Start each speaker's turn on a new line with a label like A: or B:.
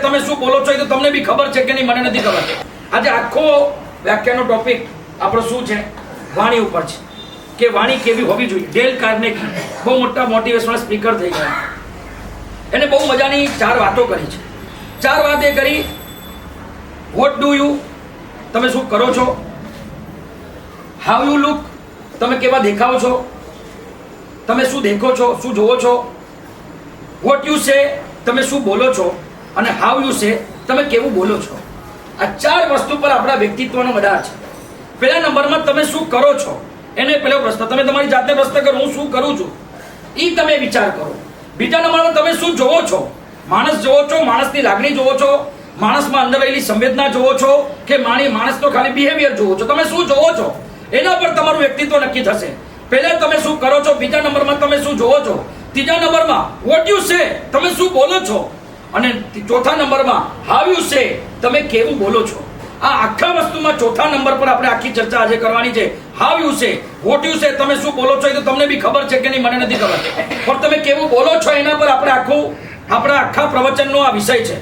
A: તમે શું બોલો છો એ તો તમને બી ખબર છે કે નહીં મને નથી ખબર. આજે આખો વ્યાખ્યાનનો ટોપિક આપણો શું છે? વાણી ઉપર છે કે વાણી કેવી હોવી જોઈએ. ડેલ કાર્નેગી બહુ મોટા મોટિવેશનલ સ્પીકર થઈ ગયા. એને બહુ મજાની 4 વાતો કરી છે. 4 વાત એ કરી, વોટ ડુ યુ, તમે શું કરો છો? હાઉ યુ લુક, તમે કેવા દેખાવ છો? તમે શું દેખો છો, શું જોવો છો? વોટ યુ સે, તમે શું બોલો છો? અને હાઉ યુ સે, તમે કેવું બોલો છો? આ 4 વસ્તુ પર આપણા વ્યક્તિત્વનો આધાર છે. પહેલા નંબરમાં તમે શું કરો છો, એને પહેલો પ્રશ્ન. તમે તમારી જાતને પ્રશ્ન કરો, હું શું કરું છું, એ તમે વિચાર કરો. બીજા નંબરમાં તમે શું જોવો છો? માણસ જોવો છો, માણસની લાગણી જોવો છો, માણસમાં અંદર રહેલી સંવેદના જોવો છો કે માણસનો ખાલી બિહેવિયર જોવો છો? તમે શું જોવો છો એના પર તમારું વ્યક્તિત્વ નક્કી થશે. પહેલા તમે શું કરો છો, બીજા નંબરમાં તમે શું જોવો છો, ત્રીજા નંબરમાં વોટ યુ સે, તમે શું બોલો છો, અને ચોથા નંબરમાં હાઉ યુ સે, તમે કેવું બોલો છો. આ આખા વસ્તુમાં ચોથા નંબર પર આપણે આખી ચર્ચા આજે કરવાની છે. How you say, what you say, તમે શું બોલો છો એ તો તમને બી ખબર છે કે નહીં મને નથી ખબર, પણ તમે કેવું બોલો છો એના પર આપણા આખા પ્રવચનનો આ વિષય છે.